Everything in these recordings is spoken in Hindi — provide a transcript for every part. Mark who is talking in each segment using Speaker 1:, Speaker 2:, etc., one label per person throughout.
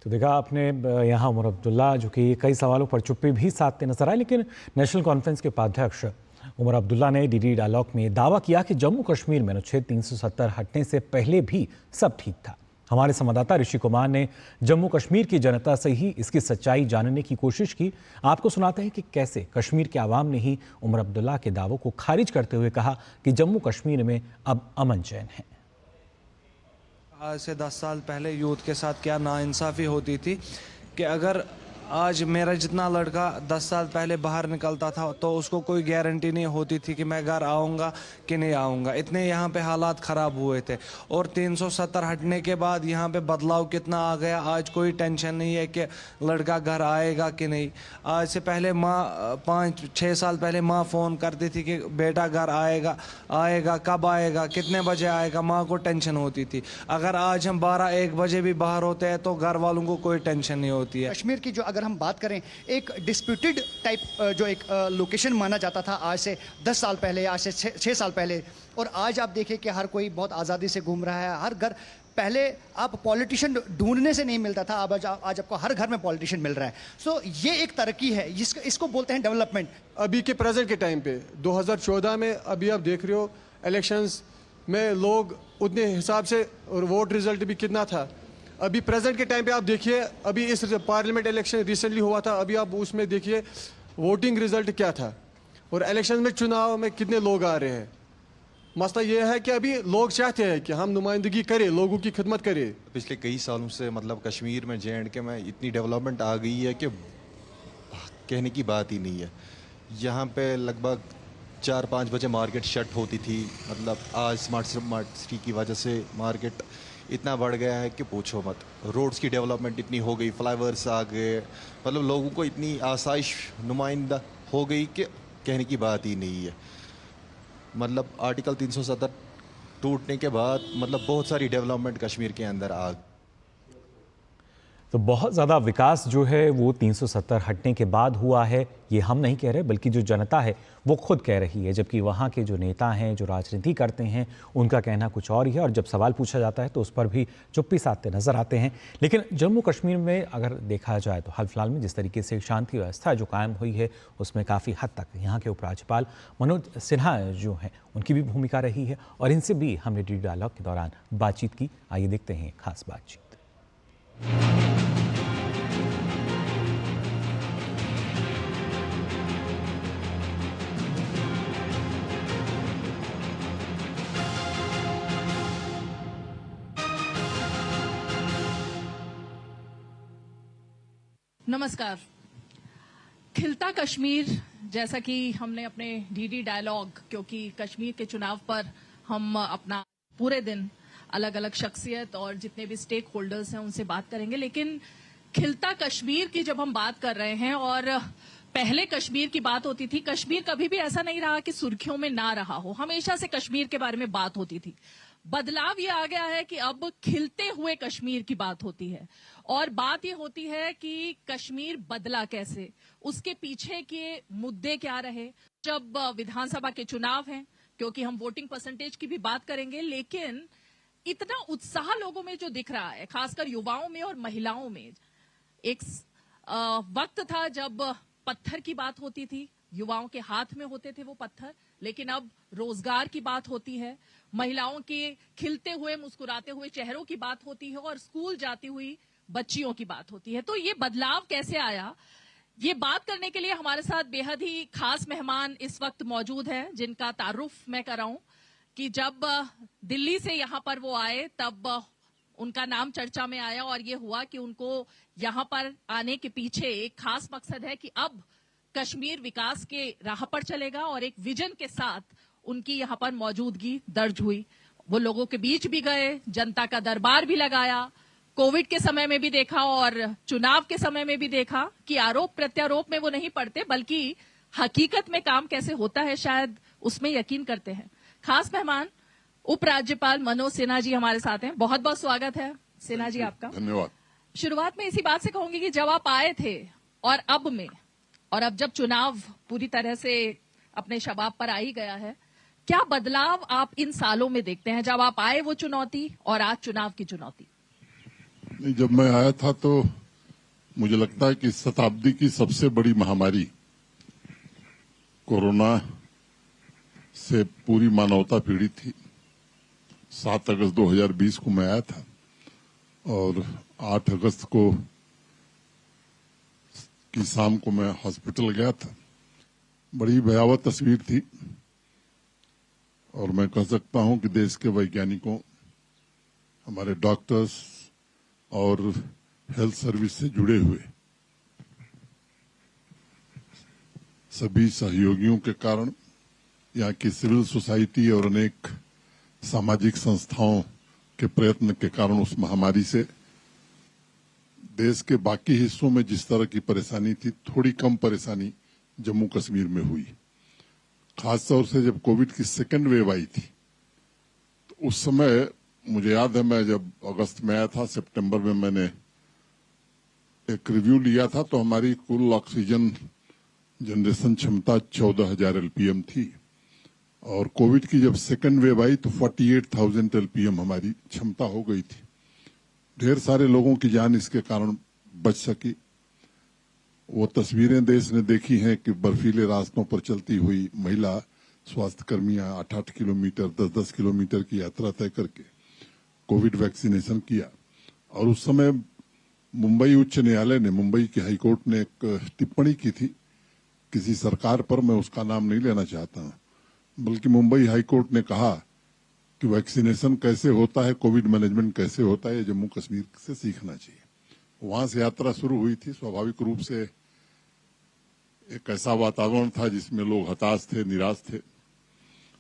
Speaker 1: तो देखा आपने यहाँ उमर अब्दुल्ला जो कि कई सवालों पर चुप्पी भी साधते नजर आए, लेकिन नेशनल कॉन्फ्रेंस के उपाध्यक्ष उमर अब्दुल्ला ने डीडी डायलॉग में दावा किया कि जम्मू कश्मीर में अनुच्छेद 370 हटने से पहले भी सब ठीक था। हमारे संवाददाता ऋषि कुमार ने जम्मू कश्मीर की जनता से ही इसकी सच्चाई जानने की कोशिश की। आपको सुनाते हैं कि कैसे कश्मीर के आवाम ने ही उमर अब्दुल्ला के दावों को खारिज करते हुए कहा कि जम्मू कश्मीर में अब अमन चैन है।
Speaker 2: आज से 10 साल पहले यूथ के साथ क्या नाइंसाफ़ी होती थी कि अगर आज मेरा जितना लड़का 10 साल पहले बाहर निकलता था तो उसको कोई गारंटी नहीं होती थी कि मैं घर आऊँगा कि नहीं आऊँगा। इतने यहाँ पे हालात ख़राब हुए थे और 370 हटने के बाद यहाँ पे बदलाव कितना आ गया। आज कोई टेंशन नहीं है कि लड़का घर आएगा कि नहीं। आज से पहले माँ 5-6 साल पहले माँ फ़ोन करती थी कि बेटा घर आएगा कब आएगा, कितने बजे आएगा, माँ को टेंशन होती थी। अगर आज हम 12-1 बजे भी बाहर होते हैं तो घर वालों को कोई टेंशन नहीं होती है।
Speaker 3: कश्मीर की जो अगर हम बात करें, एक डिस्प्यूटेड टाइप जो एक लोकेशन माना जाता था आज से 10 साल पहले, आज से 6 साल पहले, और आज आप देखिए कि हर कोई बहुत आज़ादी से घूम रहा है। हर घर, पहले आप पॉलिटिशियन ढूंढने से नहीं मिलता था, आज आपको हर घर में पॉलिटिशियन मिल रहा है। सो ये एक तरक्की है, इसको बोलते हैं डेवलपमेंट।
Speaker 4: अभी के प्रेजेंट के टाइम पे 2014 में अभी आप देख रहे हो इलेक्शंस में लोग उतने हिसाब से, और वोट रिजल्ट भी कितना था। अभी प्रेजेंट के टाइम पे आप देखिए, अभी इस पार्लियामेंट इलेक्शन रिसेंटली हुआ था, अभी आप उसमें देखिए वोटिंग रिजल्ट क्या था, और इलेक्शन में चुनाव में कितने लोग आ रहे हैं। मसला ये है कि अभी लोग चाहते हैं कि हम नुमाइंदगी करें, लोगों की खिदमत करें।
Speaker 5: पिछले कई सालों से मतलब कश्मीर में J&K में इतनी डेवलपमेंट आ गई है कि कहने की बात ही नहीं है। यहाँ पे लगभग 4-5 बजे मार्केट शट होती थी, मतलब आज स्मार्ट सिटी की वजह से मार्केट इतना बढ़ गया है कि पूछो मत। रोड्स की डेवलपमेंट इतनी हो गई, फ्लाईओवर्स आ गए, मतलब लोगों को इतनी आसाइश नुमाइंदा हो गई कि कहने की बात ही नहीं है। मतलब आर्टिकल 370 टूटने के बाद मतलब बहुत सारी डेवलपमेंट कश्मीर के अंदर आ गई।
Speaker 1: तो बहुत ज़्यादा विकास जो है वो 370 हटने के बाद हुआ है, ये हम नहीं कह रहे, बल्कि जो जनता है वो खुद कह रही है। जबकि वहाँ के जो नेता हैं, जो राजनीति करते हैं, उनका कहना कुछ और ही है, और जब सवाल पूछा जाता है तो उस पर भी चुप्पी साधते नजर आते हैं। लेकिन जम्मू कश्मीर में अगर देखा जाए तो हाल फिलहाल में जिस तरीके से शांति व्यवस्था जो कायम हुई है, उसमें काफ़ी हद तक यहाँ के उपराज्यपाल मनोज सिन्हा जो हैं उनकी भी भूमिका रही है, और इनसे भी हमने डीडी डायलॉग के दौरान बातचीत की। आइए देखते हैं खास बातचीत।
Speaker 6: नमस्कार। खिलता कश्मीर, जैसा कि हमने अपने डीडी डायलॉग, क्योंकि कश्मीर के चुनाव पर हम अपना पूरे दिन अलग अलग शख्सियत और जितने भी स्टेक होल्डर्स हैं उनसे बात करेंगे, लेकिन खिलता कश्मीर की जब हम बात कर रहे हैं, और पहले कश्मीर की बात होती थी, कश्मीर कभी भी ऐसा नहीं रहा कि सुर्खियों में ना रहा हो, हमेशा से कश्मीर के बारे में बात होती थी। बदलाव ये आ गया है कि अब खिलते हुए कश्मीर की बात होती है, और बात ये होती है कि कश्मीर बदला कैसे, उसके पीछे के मुद्दे क्या रहे। जब विधानसभा के चुनाव हैं, क्योंकि हम वोटिंग परसेंटेज की भी बात करेंगे, लेकिन इतना उत्साह लोगों में जो दिख रहा है, खासकर युवाओं में और महिलाओं में। एक वक्त था जब पत्थर की बात होती थी, युवाओं के हाथ में होते थे वो पत्थर, लेकिन अब रोजगार की बात होती है, महिलाओं के खिलते हुए मुस्कुराते हुए चेहरों की बात होती है, और स्कूल जाती हुई बच्चियों की बात होती है। तो ये बदलाव कैसे आया, ये बात करने के लिए हमारे साथ बेहद ही खास मेहमान इस वक्त मौजूद हैं, जिनका तारुफ मैं कराऊं कि जब दिल्ली से यहाँ पर वो आए तब उनका नाम चर्चा में आया, और ये हुआ कि उनको यहाँ पर आने के पीछे एक खास मकसद है कि अब कश्मीर विकास के राह पर चलेगा, और एक विजन के साथ उनकी यहाँ पर मौजूदगी दर्ज हुई। वो लोगों के बीच भी गए, जनता का दरबार भी लगाया, कोविड के समय में भी देखा और चुनाव के समय में भी देखा कि आरोप प्रत्यारोप में वो नहीं पड़ते, बल्कि हकीकत में काम कैसे होता है शायद उसमें यकीन करते हैं। खास मेहमान उपराज्यपाल मनोज सिन्हा जी हमारे साथ हैं। बहुत बहुत स्वागत है सिन्हा जी आपका।
Speaker 7: धन्यवाद।
Speaker 6: शुरुआत में इसी बात से कहूंगी कि जब आप आए थे और अब में, और अब जब चुनाव पूरी तरह से अपने शबाब पर आ ही गया है, क्या बदलाव आप इन सालों में देखते हैं? जब आप आए वो चुनौती और आज चुनाव की चुनौती।
Speaker 7: नहीं, जब मैं आया था तो मुझे लगता है कि इस शताब्दी की सबसे बड़ी महामारी कोरोना से पूरी मानवता पीड़ित थी। 7 अगस्त 2020 को मैं आया था और 8 अगस्त को की शाम को मैं हॉस्पिटल गया था। बड़ी भयावह तस्वीर थी और मैं कह सकता हूं कि देश के वैज्ञानिकों, हमारे डॉक्टर्स और हेल्थ सर्विस से जुड़े हुए सभी सहयोगियों के कारण, यहाँ की सिविल सोसाइटी और अनेक सामाजिक संस्थाओं के प्रयत्न के कारण उस महामारी से देश के बाकी हिस्सों में जिस तरह की परेशानी थी, थोड़ी कम परेशानी जम्मू कश्मीर में हुई। खासतौर से जब कोविड की सेकेंड वेव आई थी तो उस समय मुझे याद है, मैं जब अगस्त में आया था, सितंबर में मैंने एक रिव्यू लिया था तो हमारी कुल ऑक्सीजन जनरेशन क्षमता 14,000 एलपीएम थी और कोविड की जब सेकेंड वेव आई तो 48,000 एलपीएम हमारी क्षमता हो गई थी। ढेर सारे लोगों की जान इसके कारण बच सकी। वो तस्वीरें देश ने देखी हैं कि बर्फीले रास्तों पर चलती हुई महिला स्वास्थ्य कर्मियां 8-8 किलोमीटर 10-10 किलोमीटर की यात्रा तय करके कोविड वैक्सीनेशन किया। और उस समय मुंबई उच्च न्यायालय ने, मुंबई की हाईकोर्ट ने एक टिप्पणी की थी किसी सरकार पर, मैं उसका नाम नहीं लेना चाहता हूं, बल्कि मुंबई हाईकोर्ट ने कहा कि वैक्सीनेशन कैसे होता है, कोविड मैनेजमेंट कैसे होता है, ये जम्मू कश्मीर से सीखना चाहिए। वहां से यात्रा शुरू हुई थी। स्वाभाविक रूप से एक ऐसा वातावरण था जिसमें लोग हताश थे, निराश थे।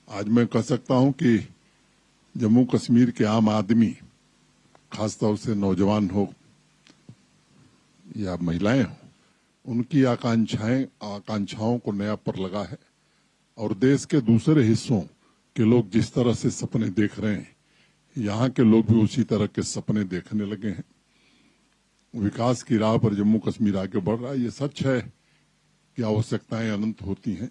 Speaker 7: आज मैं कह सकता हूं कि जम्मू कश्मीर के आम आदमी, खासतौर से नौजवान हो या महिलाएं हो, उनकी आकांक्षाओं को नया पर लगा है और देश के दूसरे हिस्सों के लोग जिस तरह से सपने देख रहे हैं, यहाँ के लोग भी उसी तरह के सपने देखने लगे हैं। विकास की राह पर जम्मू कश्मीर आगे बढ़ रहा है। ये सच है कि आवश्यकताएं अनंत होती हैं।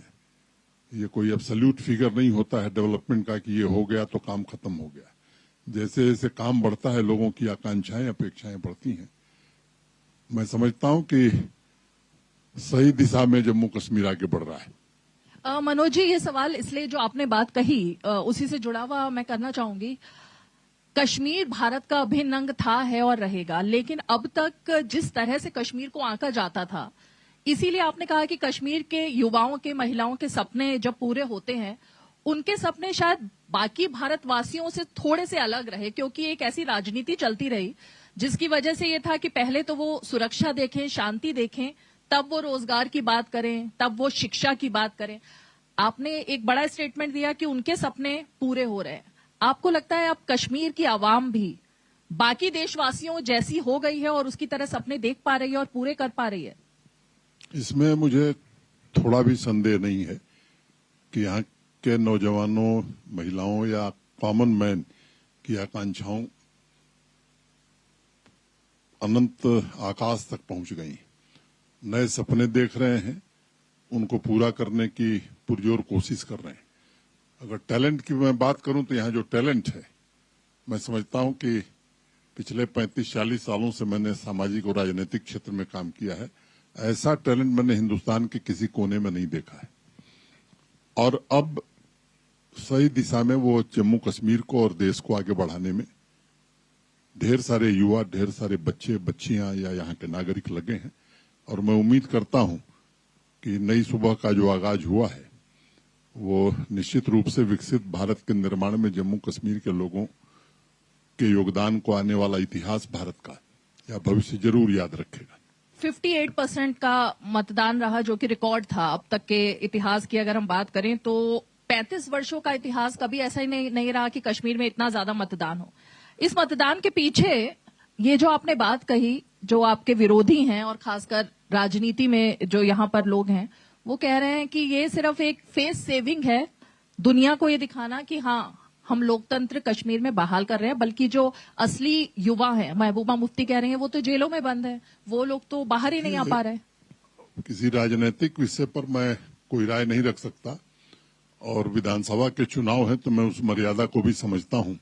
Speaker 7: ये कोई एब्सोल्यूट फिगर नहीं होता है डेवलपमेंट का कि ये हो गया तो काम खत्म हो गया। जैसे जैसे काम बढ़ता है, लोगों की आकांक्षाएं, अपेक्षाएं बढ़ती हैं। मैं समझता हूं कि सही दिशा में जम्मू कश्मीर आगे बढ़ रहा है।
Speaker 6: मनोज जी, ये सवाल इसलिए जो आपने बात कही उसी से जुड़ा हुआ मैं करना चाहूंगी। कश्मीर भारत का अभिन्न अंग था, है और रहेगा, लेकिन अब तक जिस तरह से कश्मीर को आंका जाता था, इसीलिए आपने कहा कि कश्मीर के युवाओं के, महिलाओं के सपने जब पूरे होते हैं, उनके सपने शायद बाकी भारतवासियों से थोड़े से अलग रहे, क्योंकि एक ऐसी राजनीति चलती रही जिसकी वजह से ये था कि पहले तो वो सुरक्षा देखें, शांति देखें, तब वो रोजगार की बात करें, तब वो शिक्षा की बात करें। आपने एक बड़ा स्टेटमेंट दिया कि उनके सपने पूरे हो रहे हैं। आपको लगता है अब कश्मीर की आवाम भी बाकी देशवासियों जैसी हो गई है और उसकी तरह सपने देख पा रही है और पूरे कर पा रही है?
Speaker 7: इसमें मुझे थोड़ा भी संदेह नहीं है कि यहाँ के नौजवानों, महिलाओं या कॉमन मैन की आकांक्षाओं अनंत आकाश तक पहुंच गई। नए सपने देख रहे हैं, उनको पूरा करने की पुरजोर कोशिश कर रहे हैं। अगर टैलेंट की मैं बात करूं तो यहाँ जो टैलेंट है, मैं समझता हूं कि पिछले 35-40 सालों से मैंने सामाजिक और राजनीतिक क्षेत्र में काम किया है। ऐसा टैलेंट मैंने हिंदुस्तान के किसी कोने में नहीं देखा है। और अब सही दिशा में वो जम्मू कश्मीर को और देश को आगे बढ़ाने में ढेर सारे युवा, ढेर सारे बच्चे, बच्चियां या यहाँ के नागरिक लगे हैं। और मैं उम्मीद करता हूं कि नई सुबह का जो आगाज हुआ है वो निश्चित रूप से विकसित भारत के निर्माण में जम्मू कश्मीर के लोगों के योगदान को आने वाला इतिहास भारत का या भविष्य जरूर याद रखेगा।
Speaker 6: 58% का मतदान रहा, जो कि रिकॉर्ड था अब तक के इतिहास की। अगर हम बात करें तो 35 वर्षों का इतिहास कभी ऐसा ही नहीं रहा कि कश्मीर में इतना ज्यादा मतदान हो। इस मतदान के पीछे ये जो आपने बात कही, जो आपके विरोधी हैं और खासकर राजनीति में जो यहाँ पर लोग हैं, वो कह रहे हैं कि ये सिर्फ एक फेस सेविंग है, दुनिया को ये दिखाना कि हाँ हम लोकतंत्र कश्मीर में बहाल कर रहे हैं। बल्कि जो असली युवा हैं, महबूबा मुफ्ती कह रही हैं, वो तो जेलों में बंद है, वो लोग तो बाहर ही नहीं आ पा रहे।
Speaker 7: किसी राजनीतिक विषय पर मैं कोई राय नहीं रख सकता और विधानसभा के चुनाव है तो मैं उस मर्यादा को भी समझता हूं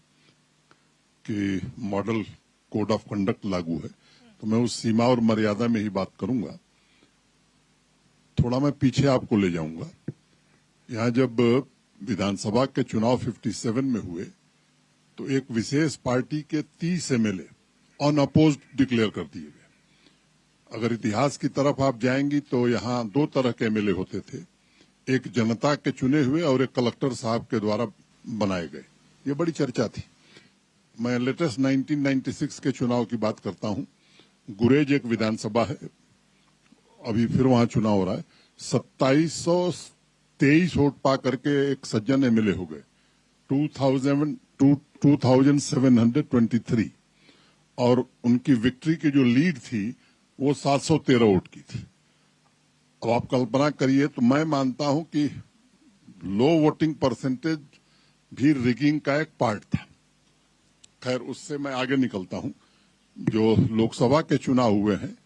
Speaker 7: कि मॉडल कोड ऑफ कंडक्ट लागू है, तो मैं उस सीमा और मर्यादा में ही बात करूंगा। थोड़ा मैं पीछे आपको ले जाऊंगा। यहाँ जब विधानसभा के चुनाव 57 में हुए तो एक विशेष पार्टी के 30 एमएलए अनअपोज्ड डिक्लेयर कर दिए गए। अगर इतिहास की तरफ आप जाएंगी तो यहाँ दो तरह के एमएलए होते थे, एक जनता के चुने हुए और एक कलेक्टर साहब के द्वारा बनाए गए। ये बड़ी चर्चा थी। मैं लेटेस्ट 1996 के चुनाव की बात करता हूं। गुरेज एक विधानसभा है, अभी फिर वहां चुनाव हो रहा है। 2723 वोट पा करके एक सज्जन एमएलए हो गए, 2723, और उनकी विक्ट्री की जो लीड थी वो 713 वोट की थी। अब आप कल्पना करिए, तो मैं मानता हूं कि लो वोटिंग परसेंटेज भी रिगिंग का एक पार्ट था। खैर, उससे मैं आगे निकलता हूं। जो लोकसभा के चुनाव हुए हैं,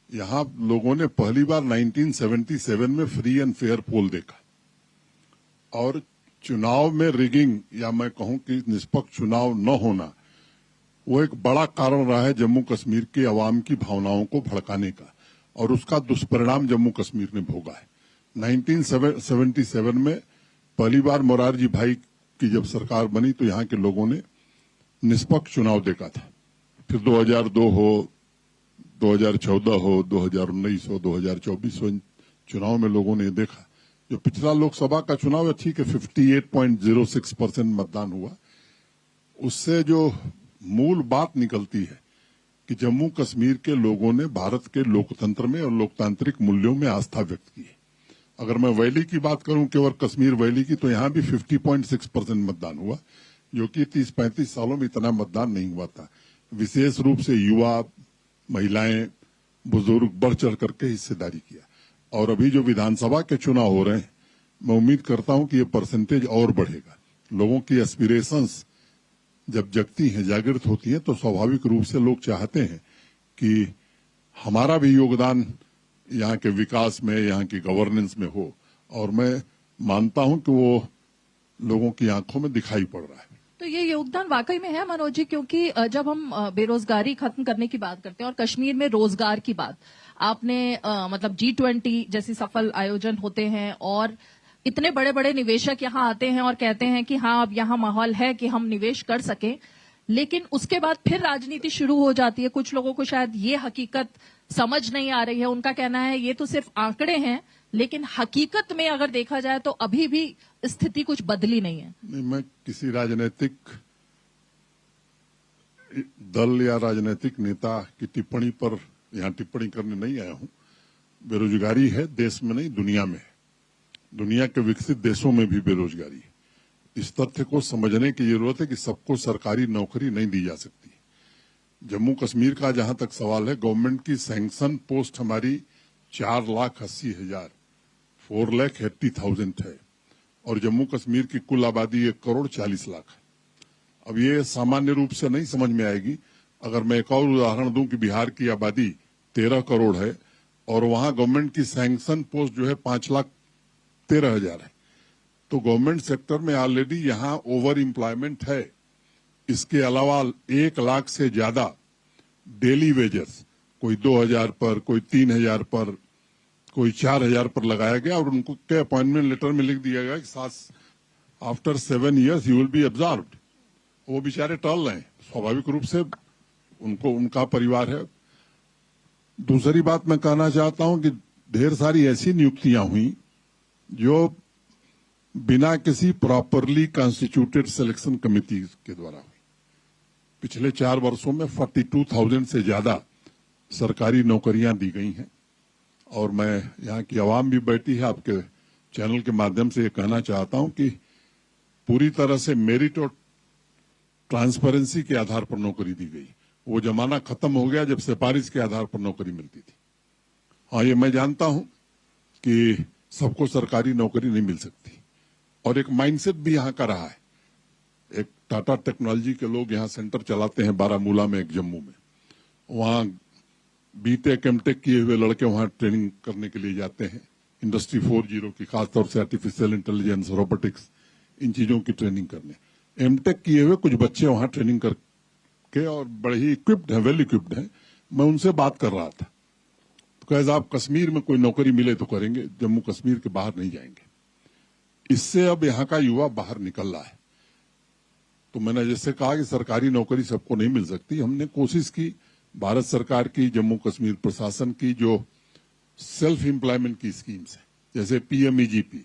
Speaker 7: यहां लोगों ने पहली बार 1977 में फ्री एंड फेयर पोल देखा, और चुनाव में रिगिंग या मैं कहूं कि निष्पक्ष चुनाव न होना, वो एक बड़ा कारण रहा है जम्मू कश्मीर की आवाम की भावनाओं को भड़काने का, और उसका दुष्परिणाम जम्मू कश्मीर ने भोगा है। 1977 में पहली बार मोरारजी भाई की जब सरकार बनी तो यहाँ के लोगों ने निष्पक्ष चुनाव देखा था। फिर 2002 हो, 2014 हो, 2019 हो, 2024 हो, इन चुनाव में लोगों ने देखा। जो पिछला लोकसभा का चुनाव है, ठीक है, 58.06% मतदान हुआ। उससे जो मूल बात निकलती है कि जम्मू कश्मीर के लोगों ने भारत के लोकतंत्र में और लोकतांत्रिक मूल्यों में आस्था व्यक्त की है। अगर मैं वैली की बात करूं, केवल कश्मीर वैली की, तो यहां भी 50.6% मतदान हुआ, जो कि 30-35 सालों में इतना मतदान नहीं हुआ था। विशेष रूप से युवा, महिलाएं, बुजुर्ग बढ़ चढ़ करके हिस्सेदारी किया। और अभी जो विधानसभा के चुनाव हो रहे हैं, मैं उम्मीद करता हूं कि ये परसेंटेज और बढ़ेगा। लोगों की एस्पिरेशंस जब जगती हैं, जागृत होती हैं, तो स्वाभाविक रूप से लोग चाहते हैं कि हमारा भी योगदान यहाँ के विकास में, यहाँ की गवर्नेंस में हो, और मैं मानता हूं कि वो लोगों की आंखों में दिखाई पड़ रहा है।
Speaker 6: तो ये योगदान वाकई में है मनोज जी, क्योंकि जब हम बेरोजगारी खत्म करने की बात करते हैं और कश्मीर में रोजगार की बात, आपने मतलब G20 जैसी सफल आयोजन होते हैं और इतने बड़े बड़े निवेशक यहाँ आते हैं और कहते हैं कि हाँ, अब यहाँ माहौल है कि हम निवेश कर सकें, लेकिन उसके बाद फिर राजनीति शुरू हो जाती है। कुछ लोगों को शायद ये हकीकत समझ नहीं आ रही है। उनका कहना है ये तो सिर्फ आंकड़े हैं, लेकिन हकीकत में अगर देखा जाए तो अभी भी स्थिति कुछ बदली नहीं है।
Speaker 7: नहीं, मैं किसी राजनीतिक दल या राजनीतिक नेता की टिप्पणी पर यहाँ टिप्पणी करने नहीं आया हूं। बेरोजगारी है, देश में नहीं, दुनिया में है। दुनिया के विकसित देशों में भी बेरोजगारी है। इस तथ्य को समझने की जरूरत है कि सबको सरकारी नौकरी नहीं दी जा सकती। जम्मू कश्मीर का जहां तक सवाल है, गवर्नमेंट की सैंक्शन पोस्ट हमारी 4,80,000 4,80,000 है, और जम्मू कश्मीर की कुल आबादी 1,40,00,000 है। अब ये सामान्य रूप से नहीं समझ में आएगी। अगर मैं एक और उदाहरण दूं कि बिहार की आबादी 13 करोड़ है और वहां गवर्नमेंट की सैंक्शन पोस्ट जो है 5,13,000 है, तो गवर्नमेंट सेक्टर में ऑलरेडी यहां ओवर एम्प्लॉयमेंट है। इसके अलावा 1 लाख से ज्यादा डेली वेजेस, कोई 2,000 पर, कोई 3,000 पर, कोई 4,000 पर लगाया गया, और उनको के अपॉइंटमेंट लेटर में लिख दिया गया कि after 7 years you will be observed. वो बेचारे टल रहे हैं, स्वाभाविक रूप से उनको, उनका परिवार है। दूसरी बात मैं कहना चाहता हूं कि ढेर सारी ऐसी नियुक्तियां हुई जो बिना किसी प्रॉपरली कॉन्स्टिट्यूटेड सिलेक्शन कमेटी के द्वारा हुई। पिछले 4 वर्षों में 42,000 से ज्यादा सरकारी नौकरियां दी गई हैं, और मैं यहाँ की आवाम भी बैठी है, आपके चैनल के माध्यम से ये कहना चाहता हूं कि पूरी तरह से मेरिट और ट्रांसपेरेंसी के आधार पर नौकरी दी गई। वो जमाना खत्म हो गया जब सिफारिश के आधार पर नौकरी मिलती थी। हाँ, ये मैं जानता हूं कि सबको सरकारी नौकरी नहीं मिल सकती, और एक माइंडसेट भी यहाँ का रहा है। एक टाटा टेक्नोलॉजी के लोग यहाँ सेंटर चलाते हैं बारामूला में, एक जम्मू में। वहाँ बीटेक एमटेक किए हुए लड़के वहाँ ट्रेनिंग करने के लिए जाते हैं। इंडस्ट्री 4.0 की, खासतौर से आर्टिफिशियल इंटेलिजेंस, रोबोटिक्स, इन चीजों की ट्रेनिंग करने। एमटेक किए हुए कुछ बच्चे वहाँ ट्रेनिंग के और बड़े ही इक्विप्ड हैं, वेल इक्विप्ड हैं। मैं उनसे बात कर रहा था, तो कहे साहब कश्मीर में कोई नौकरी मिले तो करेंगे, जम्मू कश्मीर के बाहर नहीं जाएंगे। इससे अब यहाँ का युवा बाहर निकल रहा है। तो मैंने जैसे कहा कि सरकारी नौकरी सबको नहीं मिल सकती, हमने कोशिश की, भारत सरकार की, जम्मू कश्मीर प्रशासन की जो सेल्फ एम्प्लॉयमेंट की स्कीम्स है, जैसे PMEGP,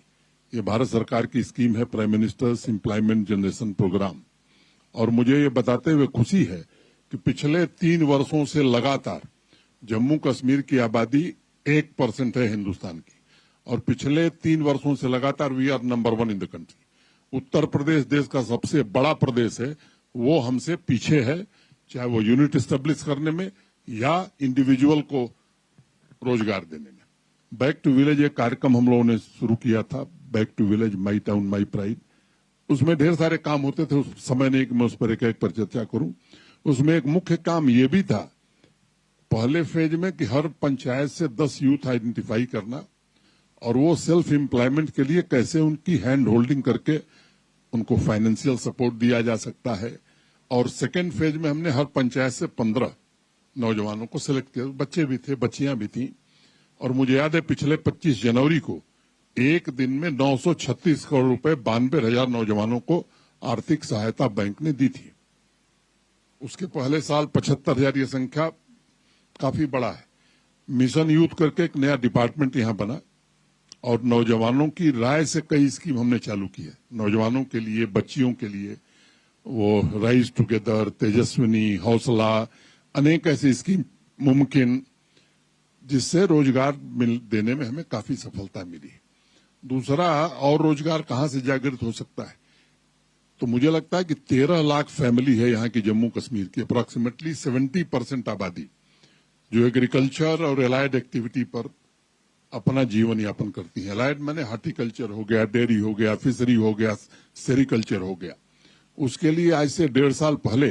Speaker 7: ये भारत सरकार की स्कीम है, prime minister's employment generation programme. और मुझे ये बताते हुए खुशी है कि पिछले 3 वर्षों से लगातार जम्मू कश्मीर की आबादी 1% है हिंदुस्तान की, और पिछले 3 वर्षों से लगातार we are number 1 in the country. Uttar Pradesh देश का सबसे बड़ा प्रदेश है, वो हमसे पीछे है, चाहे वो यूनिट एस्टेब्लिश करने में या इंडिविजुअल को रोजगार देने में। बैक टू विलेज एक कार्यक्रम हम लोगों ने शुरू किया था, back to village, my town my pride. उसमें ढेर सारे काम होते थे, उस समय नहीं कि मैं उस पर एक पर चर्चा करूं। उसमें एक मुख्य काम ये भी था पहले फेज में कि हर पंचायत से 10 यूथ आइडेंटिफाई करना और वो सेल्फ एम्प्लॉयमेंट के लिए कैसे उनकी हैंड होल्डिंग करके उनको फाइनेंशियल सपोर्ट दिया जा सकता है। और सेकेंड फेज में हमने हर पंचायत से 15 नौजवानों को सिलेक्ट किया, बच्चे भी थे, बच्चियां भी थी। और मुझे याद है पिछले 25 जनवरी को एक दिन में 936 करोड़ रुपए 92,000 नौजवानों को आर्थिक सहायता बैंक ने दी थी। उसके पहले साल 75,000, ये संख्या काफी बड़ा है। मिशन यूथ करके एक नया डिपार्टमेंट यहां बना और नौजवानों की राय से कई स्कीम हमने चालू की है, नौजवानों के लिए, बच्चियों के लिए। वो राइज टुगेदर, तेजस्विनी, हौसला, अनेक ऐसी स्कीम मुमकिन, जिससे रोजगार देने में हमें काफी सफलता मिली। दूसरा, और रोजगार कहां से जागृत हो सकता है, तो मुझे लगता है कि 13 लाख फैमिली है यहाँ की जम्मू कश्मीर की, अप्रोक्सीमेटली 70% आबादी जो एग्रीकल्चर और एलाइड एक्टिविटी पर अपना जीवन यापन करती है। एलाइड माने हार्टिकल्चर हो गया, डेयरी हो गया, फिशरी हो गया, सेरिकल्चर हो गया। उसके लिए आज से 1.5 साल पहले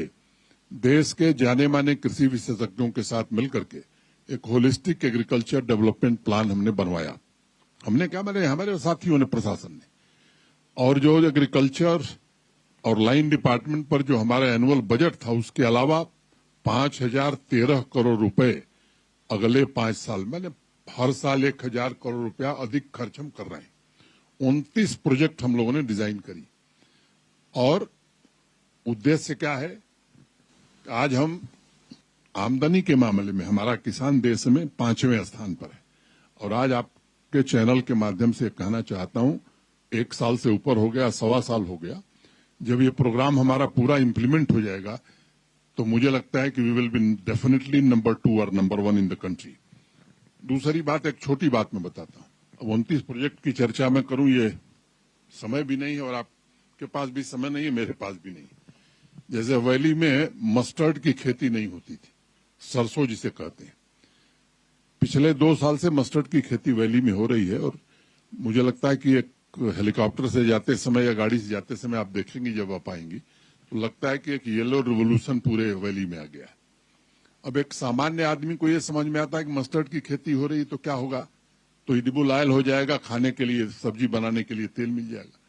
Speaker 7: देश के जाने माने कृषि विशेषज्ञों के साथ मिलकर के एक होलिस्टिक एग्रीकल्चर डेवलपमेंट प्लान हमने बनवाया। हमने क्या, मैंने हमारे साथियों ने, प्रशासन ने, और जो एग्रीकल्चर और लाइन डिपार्टमेंट पर जो हमारा एनुअल बजट था, उसके अलावा 5,013 करोड़ रुपए अगले 5 साल में, हर साल 1,000 करोड़ रुपया अधिक खर्च हम कर रहे हैं। 29 प्रोजेक्ट हम लोगों ने डिजाइन करी। और उद्देश्य क्या है, आज हम आमदनी के मामले में हमारा किसान देश में 5वें स्थान पर है। और आज आपके चैनल के माध्यम से कहना चाहता हूं, 1 साल से ऊपर हो गया, 1.25 साल हो गया, जब ये प्रोग्राम हमारा पूरा इंप्लीमेंट हो जाएगा तो मुझे लगता है कि we will be definitely number 2 और नंबर 1 इन द कंट्री। दूसरी बात, एक छोटी बात मैं बताता हूं। अब 29 प्रोजेक्ट की चर्चा मैं करूं, ये समय भी नहीं है और आपके पास भी समय नहीं है, मेरे पास भी नहीं। जैसे वैली में मस्टर्ड की खेती नहीं होती थी, सरसों जिसे कहते हैं, पिछले 2 साल से मस्टर्ड की खेती वैली में हो रही है। और मुझे लगता है कि एक हेलीकॉप्टर से जाते समय या गाड़ी से जाते समय आप देखेंगे, जब आप आएंगी तो लगता है कि एक येलो रिवोल्यूशन पूरे वैली में आ गया है। अब एक सामान्य आदमी को यह समझ में आता है कि मस्टर्ड की खेती हो रही तो क्या होगा, तो एडिबल ऑयल हो जाएगा, खाने के लिए, सब्जी बनाने के लिए तेल मिल जाएगा।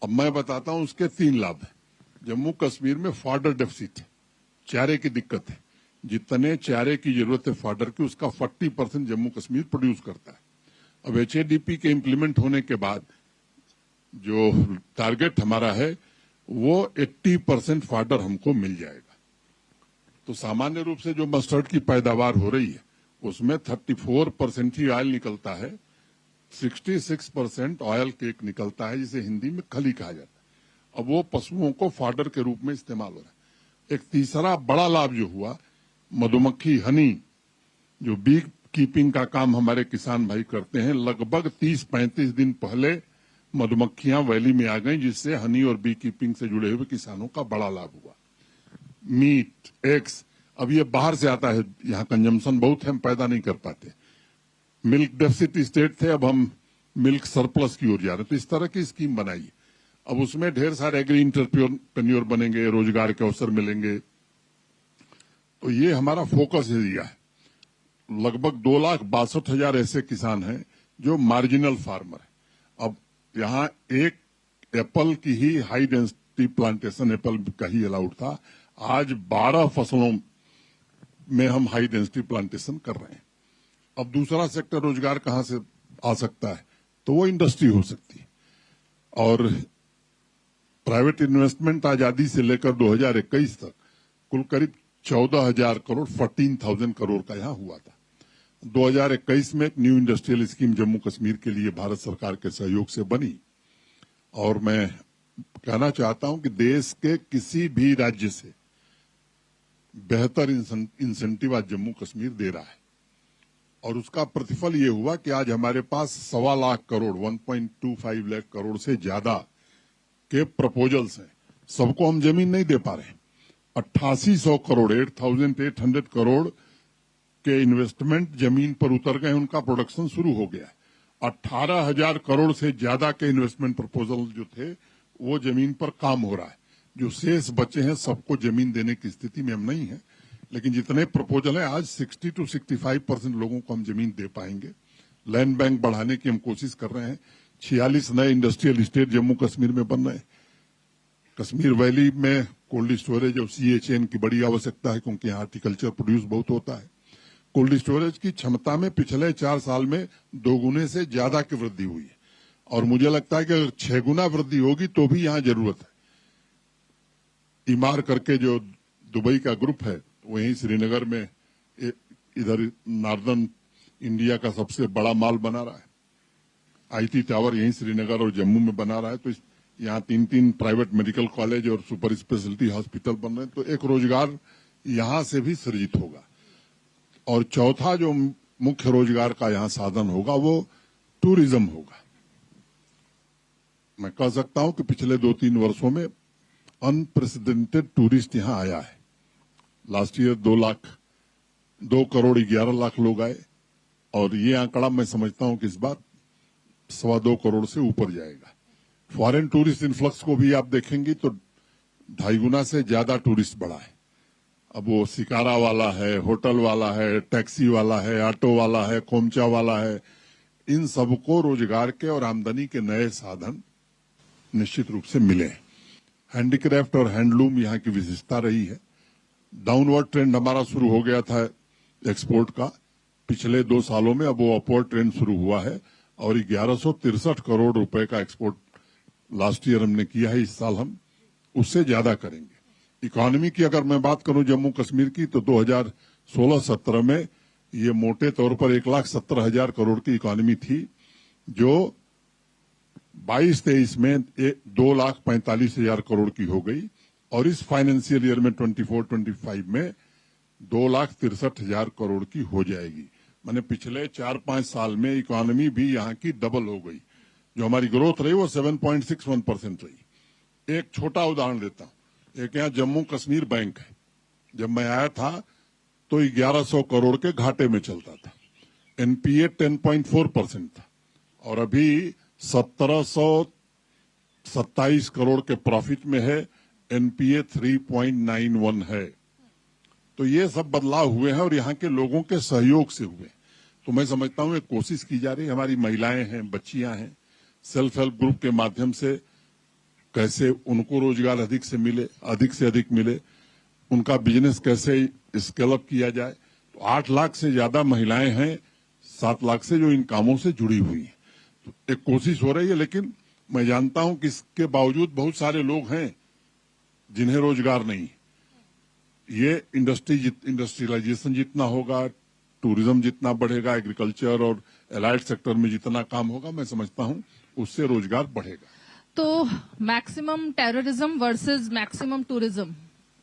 Speaker 7: अब मैं बताता हूं उसके 3 लाभ है। जम्मू कश्मीर में फॉडर डेफिसिट है, चारे की दिक्कत है। जितने चारे की जरूरत है फॉडर की, उसका 40% जम्मू कश्मीर प्रोड्यूस करता है। अब HADP के इम्प्लीमेंट होने के बाद जो टारगेट हमारा है वो 80% फॉडर हमको मिल जाएगा। तो सामान्य रूप से जो मस्टर्ड की पैदावार हो रही है उसमें 34% ही ऑयल निकलता है, 66% ऑयल केक निकलता है, जिसे हिंदी में खली कहा जाता है। अब वो पशुओं को फॉडर के रूप में इस्तेमाल हो रहा है। एक तीसरा बड़ा लाभ जो हुआ, मधुमक्खी हनी, जो बी कीपिंग का काम हमारे किसान भाई करते हैं, लगभग 30-35 दिन पहले मधुमक्खियां वैली में आ गई, जिससे हनी और बी कीपिंग से जुड़े हुए किसानों का बड़ा लाभ हुआ। मीट, एग्स, अब ये बाहर से आता है, यहाँ कंजम्पशन बहुत है, हम पैदा नहीं कर पाते। मिल्क डेफिसिट स्टेट थे, अब हम मिल्क सरप्लस की ओर जा रहे हैं। तो इस तरह की स्कीम बनाई। अब उसमें ढेर सारे एग्री इंटरप्रेन्योर बनेंगे, रोजगार के अवसर मिलेंगे। तो ये हमारा फोकस एरिया है। लगभग 2,62,000 ऐसे किसान हैं जो मार्जिनल फार्मर है। अब यहाँ एक एप्पल की ही हाई डेंसिटी प्लांटेशन एप्पल का ही अलाउड था, आज 12 फसलों में हम हाई डेंसिटी प्लांटेशन कर रहे हैं। अब दूसरा सेक्टर रोजगार कहां से आ सकता है, तो वो इंडस्ट्री हो सकती है। और प्राइवेट इन्वेस्टमेंट आजादी से लेकर 2021 तक कुल करीब 14,000 करोड़ 14,000 करोड़ का यहां हुआ था। 2021 में एक new industrial scheme Jammu Kashmir के लिए भारत सरकार के सहयोग से बनी, और मैं कहना चाहता हूं कि देश के किसी भी राज्य से बेहतर इंसेंटिव आज जम्मू कश्मीर दे रहा है। और उसका प्रतिफल ये हुआ कि आज हमारे पास 1.25 लाख करोड़ 1.25 लाख करोड़ से ज्यादा के प्रपोजल्स हैं। सबको हम जमीन नहीं दे पा रहे हैं। 8800 करोड़ 8,800 करोड़ के इन्वेस्टमेंट जमीन पर उतर गए, उनका प्रोडक्शन शुरू हो गया है। 18,000 करोड़ से ज्यादा के इन्वेस्टमेंट प्रपोजल जो थे वो जमीन पर काम हो रहा है। जो शेष बचे हैं सबको जमीन देने की स्थिति में हम नहीं है, लेकिन जितने प्रपोजल हैं आज 60 to 65% लोगों को हम जमीन दे पाएंगे। लैंड बैंक बढ़ाने की हम कोशिश कर रहे हैं। 46 नए इंडस्ट्रियल स्टेट जम्मू कश्मीर में बन रहे हैं। कश्मीर वैली में कोल्ड स्टोरेज और CHN की बड़ी आवश्यकता है, क्योंकि यहाँ हार्टिकल्चर प्रोड्यूस बहुत होता है। कोल्ड स्टोरेज की क्षमता में पिछले 4 साल में 2 गुने से ज्यादा की वृद्धि हुई है, और मुझे लगता है कि अगर 6 गुना वृद्धि होगी तो भी यहाँ जरूरत है। इमार करके जो दुबई का ग्रुप है, वहीं श्रीनगर में इधर नॉर्दर्न इंडिया का सबसे बड़ा माल बना रहा है। IT टावर यहीं श्रीनगर और जम्मू में बना रहा है। तो यहाँ 3 प्राइवेट मेडिकल कॉलेज और सुपर स्पेशलिटी हॉस्पिटल बन रहे हैं, तो एक रोजगार यहाँ से भी सृजित होगा। और चौथा जो मुख्य रोजगार का यहाँ साधन होगा वो टूरिज्म होगा। मैं कह सकता हूं कि पिछले 2-3 वर्षों में अनप्रेसिडेंटेड टूरिस्ट यहाँ आया है। लास्ट ईयर 2 करोड़ 11 लाख लोग आए, और ये आंकड़ा मैं समझता हूं कि इस बार 2.25 करोड़ से ऊपर जाएगा। फॉरेन टूरिस्ट इन्फ्लक्स को भी आप देखेंगे तो 2.5 गुना से ज्यादा टूरिस्ट बढ़ा है। अब वो शिकारा वाला है, होटल वाला है, टैक्सी वाला है, ऑटो वाला है, खोमचा वाला है, इन सबको रोजगार के और आमदनी के नए साधन निश्चित रूप से मिले। हैंडीक्राफ्ट और हैंडलूम यहाँ की विशेषता रही है। डाउनवर्ड ट्रेंड हमारा शुरू हो गया था एक्सपोर्ट का पिछले 2 सालों में, अब वो अपवर्ड ट्रेंड शुरू हुआ है, और 1163 करोड़ रुपए का एक्सपोर्ट लास्ट ईयर हमने किया है। इस साल हम उससे ज्यादा करेंगे। इकोनॉमी की अगर मैं बात करूं जम्मू कश्मीर की, तो 2016-17 में ये मोटे तौर पर 1,70,000 करोड़ की इकोनॉमी थी, जो 22-23 में 2,45,000 करोड़ की हो गई, और इस फाइनेंशियल ईयर में 24-25 में 2,63,000 करोड़ की हो जाएगी। माने पिछले 4-5 साल में इकोनॉमी भी यहाँ की डबल हो गई। जो हमारी ग्रोथ रही वो 7.61% रही। एक छोटा उदाहरण देता हूं। एक यहाँ जम्मू कश्मीर बैंक है। जब मैं आया था तो 1100 करोड़ के घाटे में चलता था। NPA 10.4% था, और अभी 1727 करोड़ के प्रॉफिट में है। NPA 3.91 है। तो ये सब बदलाव हुए हैं, और यहाँ के लोगों के सहयोग से हुए। तो मैं समझता हूँ एक कोशिश की जा रही है। हमारी महिलाएं हैं, बच्चियां हैं, सेल्फ हेल्प ग्रुप के माध्यम से कैसे उनको रोजगार अधिक से अधिक मिले, उनका बिजनेस कैसे स्केल अप किया जाए। तो 8 लाख से ज्यादा महिलाएं हैं, 7 लाख से जो इन कामों से जुड़ी हुई हैं। तो एक कोशिश हो रही है, लेकिन मैं जानता हूं कि इसके बावजूद बहुत सारे लोग हैं जिन्हें रोजगार नहीं। ये इंडस्ट्रियलाइजेशन जितना होगा, टूरिज्म जितना बढ़ेगा, एग्रीकल्चर और एलाइड सेक्टर में जितना काम होगा, मैं समझता हूं उससे रोजगार बढ़ेगा।
Speaker 6: तो maximum terrorism versus maximum tourism,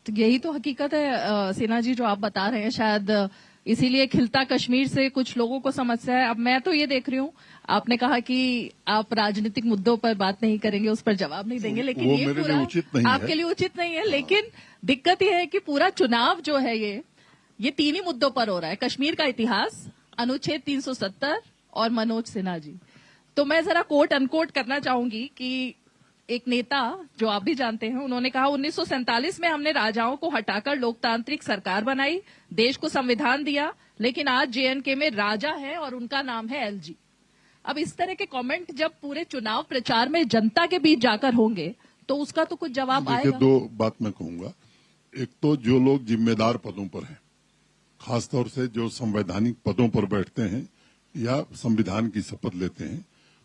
Speaker 6: तो यही तो हकीकत है सिन्हा जी जो आप बता रहे हैं। शायद इसीलिए खिलता कश्मीर से कुछ लोगों को समस्या है। अब मैं तो ये देख रही हूँ, आपने कहा कि आप राजनीतिक मुद्दों पर बात नहीं करेंगे, उस पर जवाब नहीं देंगे, लेकिन ये पूरा आपके लिए उचित नहीं है। लेकिन दिक्कत यह है कि पूरा चुनाव जो है ये 3 ही मुद्दों पर हो रहा है। कश्मीर का इतिहास, अनुच्छेद 370 और मनोज सिन्हा जी। तो मैं जरा कोट अनकोट करना चाहूंगी कि एक नेता जो आप भी जानते हैं, उन्होंने कहा 1947 में हमने राजाओं को हटाकर लोकतांत्रिक सरकार बनाई, देश को संविधान दिया, लेकिन आज JNK में राजा है और उनका नाम है LG। अब इस तरह के कमेंट जब पूरे चुनाव प्रचार में जनता के बीच जाकर होंगे तो उसका तो कुछ जवाब आएगा।
Speaker 7: 2 बात मैं कहूंगा। एक तो जो लोग जिम्मेदार पदों पर हैं, खासतौर से जो संवैधानिक पदों पर बैठते हैं या संविधान की शपथ लेते हैं,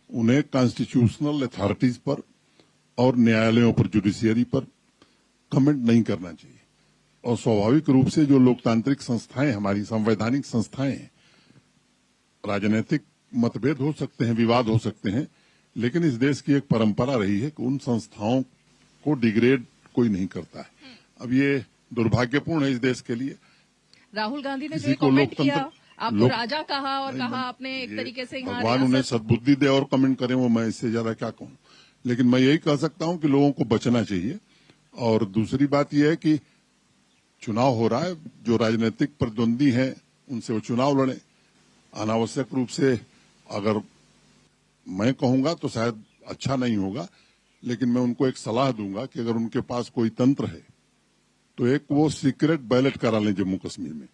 Speaker 7: उन्हें कॉन्स्टिट्यूशनल अथॉरिटीज पर और न्यायालयों पर, जुडिशियरी पर कमेंट नहीं करना चाहिए। और स्वाभाविक रूप से जो लोकतांत्रिक संस्थाएं, हमारी संवैधानिक संस्थाएं हैं, राजनीतिक मतभेद हो सकते हैं, विवाद हो सकते हैं, लेकिन इस देश की एक परंपरा रही है कि उन संस्थाओं को डिग्रेड कोई नहीं करता है। अब ये दुर्भाग्यपूर्ण है इस देश के लिए।
Speaker 6: राहुल गांधी ने
Speaker 7: किसी
Speaker 6: जो
Speaker 7: को
Speaker 6: कमेंट किया,
Speaker 7: लोकतंत्र
Speaker 6: आपको राजा कहा और
Speaker 7: नहीं,
Speaker 6: कहा आपने एक तरीके से यहाँ
Speaker 7: भगवान उन्हें
Speaker 6: रियासत-
Speaker 7: सद्बुद्धि दे और कमेंट करें, वो मैं इससे ज्यादा क्या कहूं। लेकिन मैं यही कह सकता हूं कि लोगों को बचना चाहिए। और दूसरी बात यह है कि चुनाव हो रहा है, जो राजनीतिक प्रतिद्वंदी हैं उनसे वो चुनाव लड़े। अनावश्यक रूप से अगर मैं कहूंगा तो शायद अच्छा नहीं होगा, लेकिन मैं उनको एक सलाह दूंगा कि अगर उनके पास कोई तंत्र है तो एक वो सीक्रेट बैलेट करा लें जम्मू कश्मीर में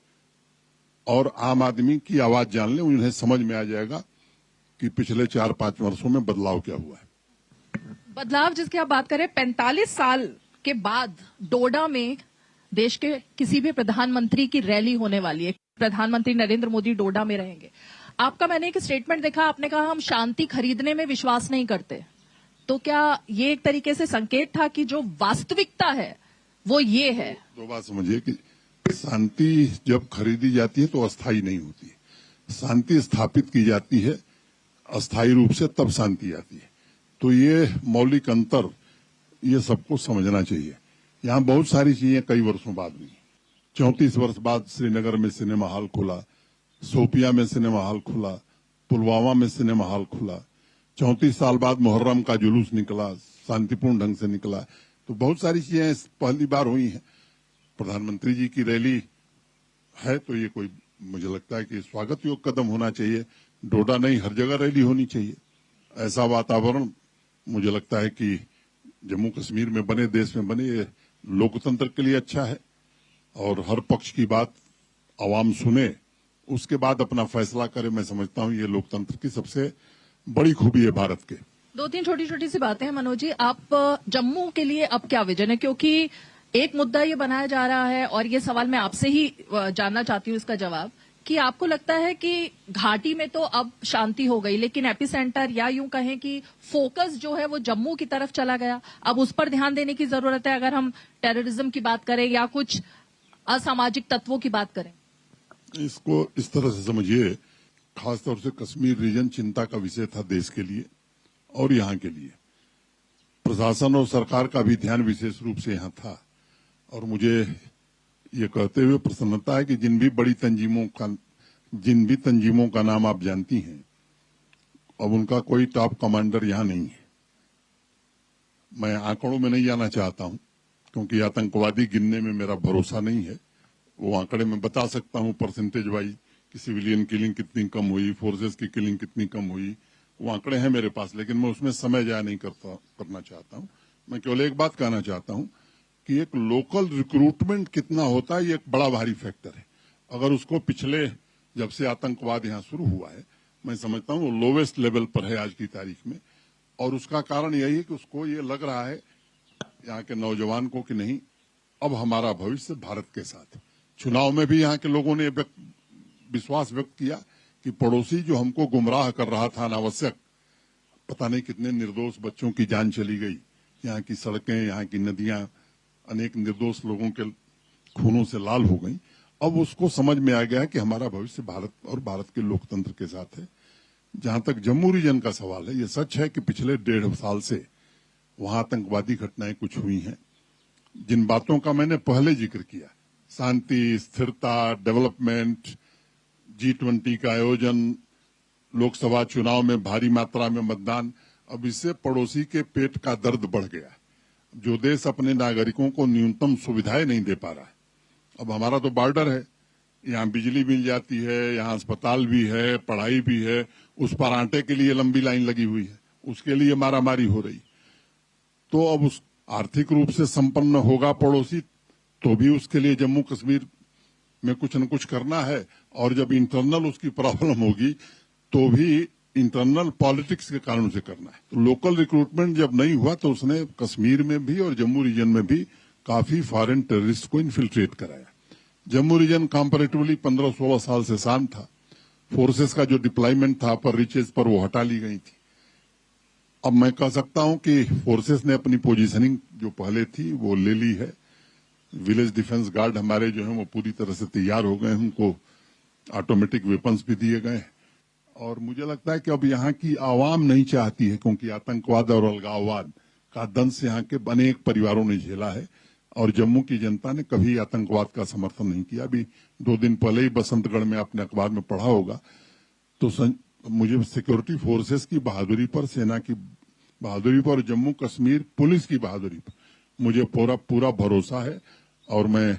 Speaker 7: और आम आदमी की आवाज जान लें। उन्हें समझ में आ जाएगा कि पिछले 4-5 वर्षों में बदलाव क्या हुआ है।
Speaker 6: बदलाव जिसकी आप बात करें, 45 साल के बाद डोडा में देश के किसी भी प्रधानमंत्री की रैली होने वाली है। प्रधानमंत्री नरेंद्र मोदी डोडा में रहेंगे। आपका मैंने एक स्टेटमेंट देखा, आपने कहा हम शांति खरीदने में विश्वास नहीं करते। तो क्या ये एक तरीके से संकेत था कि जो वास्तविकता है वो ये है?
Speaker 7: दो बात समझिए कि शांति जब खरीदी जाती है तो अस्थायी नहीं होती है। शांति स्थापित की जाती है अस्थायी रूप से, तब शांति आती है। तो ये मौलिक अंतर, ये सबको समझना चाहिए। यहाँ बहुत सारी चीजें कई वर्षों बाद हुई। 34 वर्ष बाद श्रीनगर में सिनेमा हॉल खुला, शोपिया में सिनेमा हॉल खुला, पुलवामा में सिनेमा हॉल खुला। 34 साल बाद मुहर्रम का जुलूस निकला, शांतिपूर्ण ढंग से निकला। तो बहुत सारी चीजें पहली बार हुई हैं। प्रधानमंत्री जी की रैली है तो ये कोई, मुझे लगता है कि स्वागत योग्य कदम होना चाहिए। डोडा नहीं, हर जगह रैली होनी चाहिए। ऐसा वातावरण मुझे लगता है कि जम्मू कश्मीर में बने, देश में बने, ये लोकतंत्र के लिए अच्छा है। और हर पक्ष की बात आवाम सुने, उसके बाद अपना फैसला करे। मैं समझता हूं ये लोकतंत्र की सबसे बड़ी खूबी है भारत के।
Speaker 6: 2-3 छोटी छोटी सी बातें हैं मनोज जी। आप जम्मू के लिए अब क्या विजन है? क्योंकि एक मुद्दा ये बनाया जा रहा है और ये सवाल मैं आपसे ही जानना चाहती हूँ इसका जवाब, कि आपको लगता है कि घाटी में तो अब शांति हो गई, लेकिन एपी सेंटर या यूं कहें कि फोकस जो है वो जम्मू की तरफ चला गया। अब उस पर ध्यान देने की जरूरत है अगर हम टेररिज्म की बात करें या कुछ असामाजिक तत्वों की बात करें।
Speaker 7: इसको इस तरह से समझिए, खासतौर से कश्मीर रीजन चिंता का विषय था देश के लिए और यहाँ के लिए। प्रशासन और सरकार का भी ध्यान विशेष रूप से यहाँ था। और मुझे ये कहते हुए प्रसन्नता है कि जिन भी तंजीमों का नाम आप जानती हैं, अब उनका कोई टॉप कमांडर यहाँ नहीं है। मैं आंकड़ों में नहीं जाना चाहता हूं, क्योंकि आतंकवादी गिनने में मेरा भरोसा नहीं है। वो आंकड़े में बता सकता हूं परसेंटेज वाइज कि सिविलियन किलिंग कितनी कम हुई, फोर्सेस की किलिंग कितनी कम हुई, वो आंकड़े हैं मेरे पास, लेकिन मैं उसमें समय जाया नहीं करना चाहता हूं। मैं केवल एक बात कहना चाहता हूं कि एक लोकल रिक्रूटमेंट कितना होता है, ये एक बड़ा भारी फैक्टर है। अगर उसको पिछले, जब से आतंकवाद यहाँ शुरू हुआ है, मैं समझता हूँ वो लोवेस्ट लेवल पर है आज की तारीख में। और उसका कारण यही है कि उसको ये लग रहा है यहाँ के नौजवान को कि नहीं, अब हमारा भविष्य भारत के साथ है। चुनाव में भी यहाँ के लोगों ने विश्वास व्यक्त किया कि पड़ोसी जो हमको गुमराह कर रहा था अनावश्यक, पता नहीं कितने निर्दोष बच्चों की जान चली गई, यहाँ की सड़कें, यहाँ की नदियां अनेक निर्दोष लोगों के खूनों से लाल हो गई। अब उसको समझ में आ गया कि हमारा भविष्य भारत और भारत के लोकतंत्र के साथ है। जहां तक जम्मू रीजन का सवाल है, ये सच है कि पिछले 1.5 साल से वहां आतंकवादी घटनाएं कुछ हुई हैं, जिन बातों का मैंने पहले जिक्र किया, शांति, स्थिरता, डेवलपमेंट, G20 का आयोजन, लोकसभा चुनाव में भारी मात्रा में मतदान, अब इससे पड़ोसी के पेट का दर्द बढ़ गया। जो देश अपने नागरिकों को न्यूनतम सुविधाएं नहीं दे पा रहा है। अब हमारा तो बॉर्डर है, यहाँ बिजली मिल जाती है, यहाँ अस्पताल भी है, पढ़ाई भी है, उस पर आटे के लिए लंबी लाइन लगी हुई है, उसके लिए मारामारी हो रही। तो अब उस आर्थिक रूप से संपन्न होगा पड़ोसी तो भी उसके लिए जम्मू कश्मीर में कुछ न कुछ करना है, और जब इंटरनल उसकी प्रॉब्लम होगी तो भी इंटरनल पॉलिटिक्स के कारण से करना है। तो लोकल रिक्रूटमेंट जब नहीं हुआ तो उसने कश्मीर में भी और जम्मू रीजन में भी काफी फॉरेन टेररिस्ट को इन्फिल्ट्रेट कराया। जम्मू रीजन कंपैरेटिवली 15-16 साल से शांत था। फोर्सेस का जो डिप्लॉयमेंट था अपर रीचेज पर, वो हटा ली गई थी। अब मैं कह सकता हूं कि फोर्सेस ने अपनी पोजीशनिंग जो पहले थी वो ले ली है। विलेज डिफेंस गार्ड हमारे जो हैं वो पूरी तरह से तैयार हो गए हैं, उनको ऑटोमेटिक वेपन्स भी दिए गए हैं। और मुझे लगता है कि अब यहाँ की आवाम नहीं चाहती है, क्योंकि आतंकवाद और अलगाववाद का दंश यहाँ के अनेक परिवारों ने झेला है और जम्मू की जनता ने कभी आतंकवाद का समर्थन नहीं किया। अभी 2 दिन पहले ही बसंतगढ़ में आपने अखबार में पढ़ा होगा, तो मुझे सिक्योरिटी फोर्सेस की बहादुरी पर, सेना की बहादुरी पर, जम्मू कश्मीर पुलिस की बहादुरी पर मुझे पूरा भरोसा है। और मैं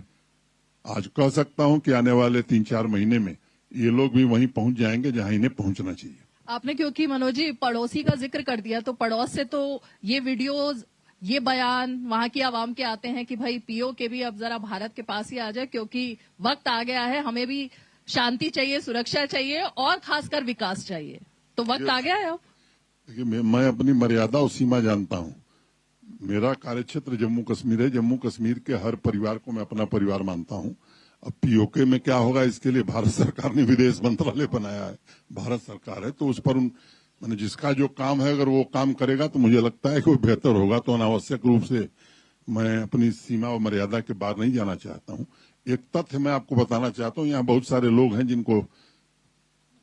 Speaker 7: आज कह सकता हूं कि आने वाले 3-4 महीने में ये लोग भी वहीं पहुंच जाएंगे जहां इन्हें पहुंचना चाहिए।
Speaker 6: आपने क्योंकि मनोज जी पड़ोसी का जिक्र कर दिया, तो पड़ोस से तो ये वीडियोस, ये बयान वहां की आवाम के आते हैं कि भाई पीओके भी अब जरा भारत के पास ही आ जाए, क्योंकि वक्त आ गया है, हमें भी शांति चाहिए, सुरक्षा चाहिए और खासकर विकास चाहिए। तो वक्त आ गया है अब।
Speaker 7: देखिए, मैं अपनी मर्यादा और सीमा जानता हूं। मेरा कार्यक्षेत्र जम्मू कश्मीर है। जम्मू कश्मीर के हर परिवार को मैं अपना परिवार मानता हूं। अब पीओके में क्या होगा, इसके लिए भारत सरकार ने विदेश मंत्रालय बनाया है, भारत सरकार है, तो उस पर मैंने जिसका जो काम है, अगर वो काम करेगा तो मुझे लगता है कि वो बेहतर होगा। तो अनावश्यक रूप से मैं अपनी सीमा और मर्यादा के बाहर नहीं जाना चाहता हूं। एक तथ्य मैं आपको बताना चाहता हूं, यहाँ बहुत सारे लोग हैं जिनको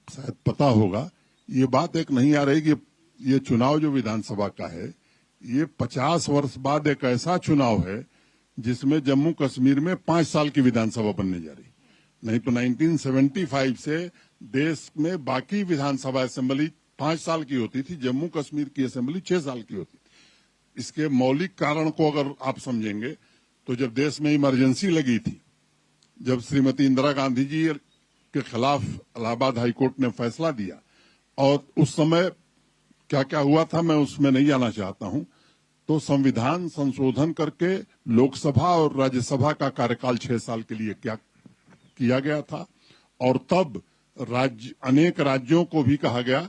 Speaker 7: शायद पता होगा, ये बात एक नहीं आ रही कि ये चुनाव जो विधानसभा का है, ये 50 वर्ष बाद एक ऐसा चुनाव है जिसमें जम्मू कश्मीर में 5 साल की विधानसभा बनने जा रही। नहीं तो 1975 से देश में बाकी विधानसभा असेंबली 5 साल की होती थी, जम्मू कश्मीर की असेंबली 6 साल की होती थी। इसके मौलिक कारण को अगर आप समझेंगे तो जब देश में इमरजेंसी लगी थी, जब श्रीमती इंदिरा गांधी जी के खिलाफ इलाहाबाद हाईकोर्ट ने फैसला दिया, और उस समय क्या क्या हुआ था मैं उसमें नहीं जाना चाहता हूं, तो संविधान संशोधन करके लोकसभा और राज्यसभा का कार्यकाल 6 साल के लिए क्या किया गया था, और तब अनेक राज्यों को भी कहा गया।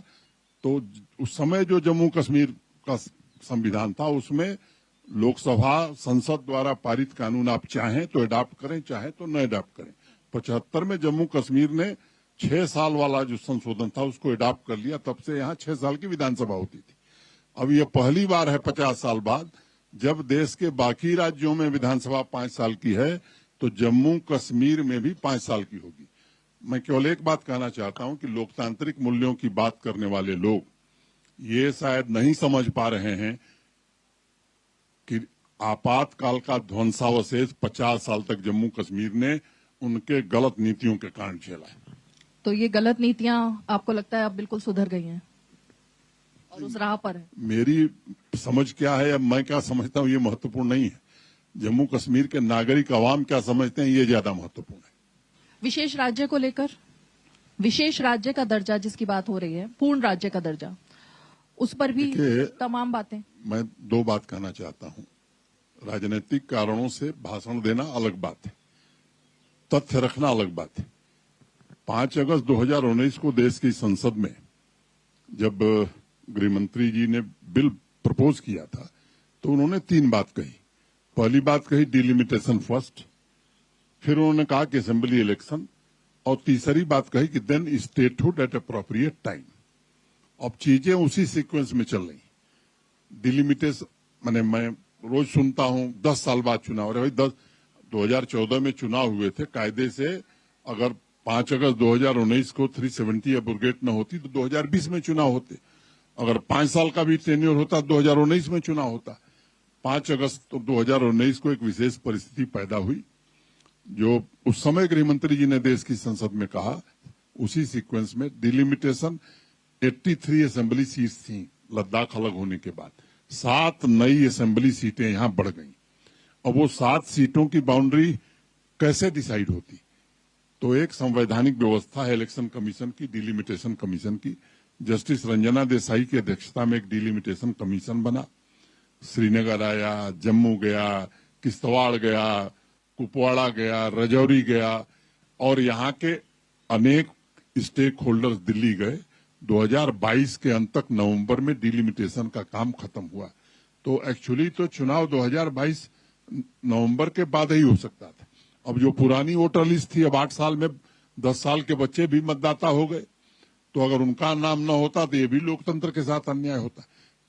Speaker 7: तो उस समय जो जम्मू कश्मीर का संविधान था, उसमें लोकसभा संसद द्वारा पारित कानून आप चाहें तो अडॉप्ट करें, चाहें तो न अडॉप्ट करें। 75 में जम्मू कश्मीर ने 6 साल वाला जो संशोधन था उसको अडॉप्ट कर लिया, तब से यहाँ 6 साल की विधानसभा होती थी। अब ये पहली बार है 50 साल बाद जब देश के बाकी राज्यों में विधानसभा 5 साल की है, तो जम्मू कश्मीर में भी 5 साल की होगी। मैं केवल एक बात कहना चाहता हूं कि लोकतांत्रिक मूल्यों की बात करने वाले लोग ये शायद नहीं समझ पा रहे हैं कि आपातकाल का ध्वंसावशेष 50 साल तक जम्मू कश्मीर ने उनके गलत नीतियों के कारण झेला है।
Speaker 6: तो ये गलत नीतियां आपको लगता है अब बिल्कुल सुधर गई हैं और उस राह पर है?
Speaker 7: मेरी समझ क्या है, अब मैं क्या समझता हूं, ये महत्वपूर्ण नहीं है। जम्मू कश्मीर के नागरिक अवाम क्या समझते हैं, ये ज्यादा महत्वपूर्ण है।
Speaker 6: विशेष राज्य को लेकर, विशेष राज्य का दर्जा जिसकी बात हो रही है, पूर्ण राज्य का दर्जा, उस पर भी तमाम बातें।
Speaker 7: मैं 2 बात कहना चाहता हूं। राजनीतिक कारणों से भाषण देना अलग बात है, तथ्य रखना अलग बात है। 5 अगस्त 2019 को देश की संसद में जब गृह मंत्री जी ने बिल प्रपोज किया था, तो उन्होंने 3 बात कही। पहली बात कही डिलिमिटेशन फर्स्ट, फिर उन्होंने कहा कि असेंबली इलेक्शन, और तीसरी बात कही कि then statehood at appropriate time. अब चीजें उसी सीक्वेंस में चल रही। डिलिमिटेशन माने मैं रोज सुनता हूं 10 साल बाद चुनाव। अरे भाई 2014 में चुनाव हुए थे, कायदे से अगर 5 अगस्त 2019 को 370 एब्रोगेट न होती तो 2020 में चुनाव होते। अगर 5 साल का भी टेन्योर होता 2019 में चुनाव होता। 5 अगस्त 2019 को एक विशेष परिस्थिति पैदा हुई, जो उस समय गृह मंत्री जी ने देश की संसद में कहा। उसी सीक्वेंस में डिलिमिटेशन 83 असेंबली सीट्स थी लद्दाख अलग होने के बाद, 7 नई असेंबली सीटें यहां बढ़ गई। अब वो 7 सीटों की बाउंड्री कैसे डिसाइड होती? तो एक संवैधानिक व्यवस्था है इलेक्शन कमीशन की, डिलिमिटेशन कमीशन की। जस्टिस रंजना देसाई की अध्यक्षता में एक डिलिमिटेशन कमीशन बना। श्रीनगर आया, जम्मू गया, किश्तवाड़ गया, कुपवाड़ा गया, रजौरी गया, और यहाँ के अनेक स्टेक होल्डर्स दिल्ली गए। 2022 के अंत तक नवंबर में डिलिमिटेशन का काम खत्म हुआ। तो एक्चुअली तो चुनाव 2022 नवंबर के बाद ही हो सकता था। अब जो पुरानी वोटर लिस्ट थी, अब 8 साल में 10 साल के बच्चे भी मतदाता हो गए, तो अगर उनका नाम न होता तो ये भी लोकतंत्र के साथ अन्याय होता।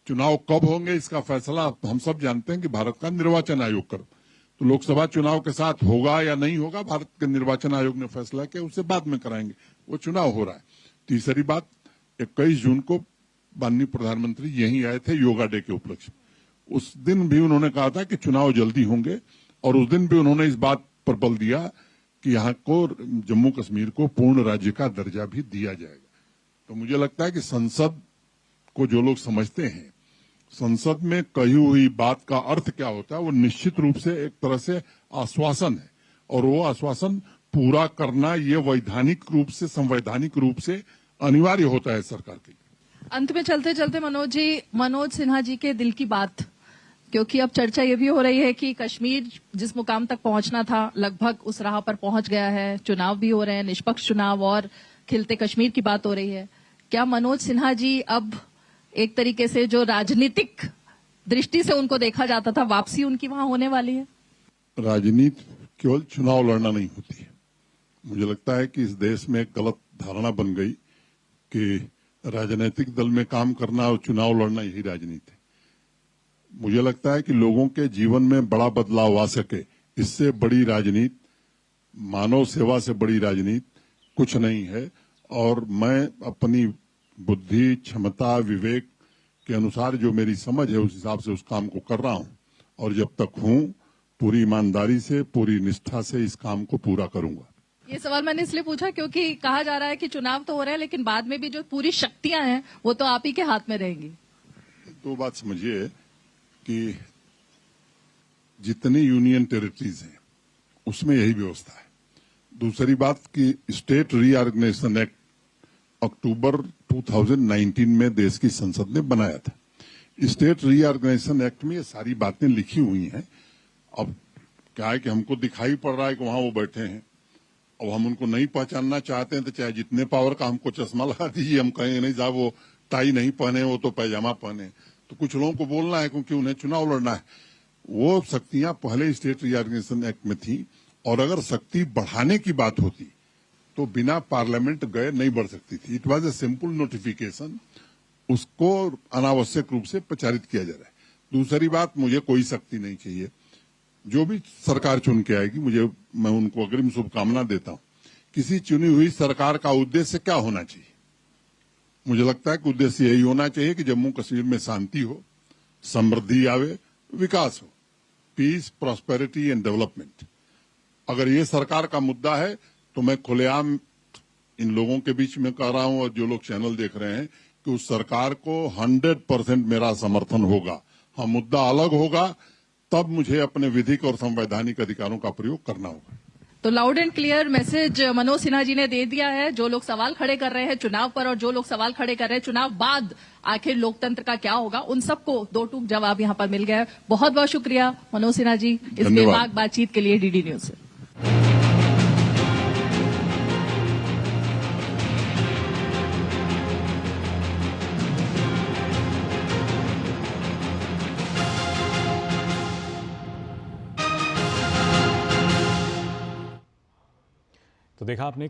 Speaker 7: चुनाव कब होंगे इसका फैसला हम सब जानते हैं कि भारत का निर्वाचन आयोग कर, तो लोकसभा चुनाव के साथ होगा या नहीं होगा, भारत के निर्वाचन आयोग ने फैसला किया, उससे बाद में कराएंगे। वो चुनाव हो रहा है। तीसरी बात, 21 जून को माननीय प्रधानमंत्री यहीं आए थे योगा डे के उपलक्ष्य में। उस दिन भी उन्होंने कहा था कि चुनाव जल्दी होंगे, और उस दिन भी उन्होंने इस बात पर बल दिया कि यहाँ को जम्मू कश्मीर को पूर्ण राज्य का दर्जा भी दिया जाएगा। तो मुझे लगता है कि संसद को जो लोग समझते हैं, संसद में कही हुई बात का अर्थ क्या होता है, वो निश्चित रूप से एक तरह से आश्वासन है, और वो आश्वासन पूरा करना ये वैधानिक रूप से, संवैधानिक रूप से अनिवार्य होता है सरकार के लिए।
Speaker 6: अंत में चलते चलते मनोज सिन्हा जी के दिल की बात, क्योंकि अब चर्चा ये भी हो रही है कि कश्मीर जिस मुकाम तक पहुंचना था लगभग उस राह पर पहुंच गया है, चुनाव भी हो रहे हैं, निष्पक्ष चुनाव, और खिलते कश्मीर की बात हो रही है। क्या मनोज सिन्हा जी अब एक तरीके से जो राजनीतिक दृष्टि से उनको देखा जाता था, वापसी उनकी वहां होने वाली है?
Speaker 7: राजनीति केवल चुनाव लड़ना नहीं होती है। मुझे लगता है कि इस देश में एक गलत धारणा बन गई कि राजनीतिक दल में काम करना और चुनाव लड़ना यही राजनीति है। मुझे लगता है कि लोगों के जीवन में बड़ा बदलाव आ सके, इससे बड़ी राजनीति, मानव सेवा से बड़ी राजनीति कुछ नहीं है। और मैं अपनी बुद्धि, क्षमता, विवेक के अनुसार जो मेरी समझ है उस हिसाब से उस काम को कर रहा हूं, और जब तक हूं पूरी ईमानदारी से, पूरी निष्ठा से इस काम को पूरा करूंगा।
Speaker 6: ये सवाल मैंने इसलिए पूछा क्योंकि कहा जा रहा है कि चुनाव तो हो रहे हैं, लेकिन बाद में भी जो पूरी शक्तियां हैं वो तो आप ही के हाथ में रहेंगी।
Speaker 7: तो बात समझिए कि जितनी यूनियन टेरिटरीज हैं उसमें यही व्यवस्था है। दूसरी बात कि स्टेट रीऑर्गेनाइजेशन एक्ट अक्टूबर 2019 में देश की संसद ने बनाया था। स्टेट रीऑर्गेनाइजेशन एक्ट में ये सारी बातें लिखी हुई हैं। अब क्या है कि हमको दिखाई पड़ रहा है कि वहां वो बैठे हैं, अब हम उनको नहीं पहचानना चाहते हैं तो चाहे जितने पावर का हमको चश्मा लगा दीजिए, हम कहेंगे नहीं साहब वो टाई नहीं पहने, वो तो पैजामा पहने। तो कुछ लोगों को बोलना है क्योंकि उन्हें चुनाव लड़ना है। वो शक्तियां पहले स्टेट रीऑर्गेनाइजेशन एक्ट में थी, और अगर शक्ति बढ़ाने की बात होती तो बिना पार्लियामेंट गए नहीं बढ़ सकती थी। It was a simple notification, उसको अनावश्यक रूप से प्रचारित किया जा रहा है। दूसरी बात, मुझे कोई शक्ति नहीं चाहिए। जो भी सरकार चुन के आएगी, मैं उनको अग्रिम शुभकामना देता हूं। किसी चुनी हुई सरकार का उद्देश्य क्या होना चाहिए? मुझे लगता है कि उद्देश्य यही होना चाहिए कि जम्मू कश्मीर में शांति हो, समृद्धि आवे, विकास हो, पीस, प्रॉस्पेरिटी एंड डेवलपमेंट। अगर ये सरकार का मुद्दा है तो मैं खुलेआम इन लोगों के बीच में कह रहा हूं, और जो लोग चैनल देख रहे हैं, कि उस सरकार को 100% मेरा समर्थन होगा। हाँ, मुद्दा अलग होगा, तब मुझे अपने विधिक और संवैधानिक अधिकारों का प्रयोग करना होगा।
Speaker 6: तो loud and clear message Manoj Sinha ji ने दे दिया है। जो लोग सवाल खड़े कर रहे हैं चुनाव पर, और जो लोग सवाल खड़े कर रहे हैं चुनाव बाद आखिर लोकतंत्र का क्या होगा, उन सबको दो टूक जवाब यहां पर मिल गया है। बहुत बहुत शुक्रिया मनोज सिन्हा जी इस बेबाक बातचीत के लिए डीडी न्यूज से।
Speaker 1: तो देखा आपने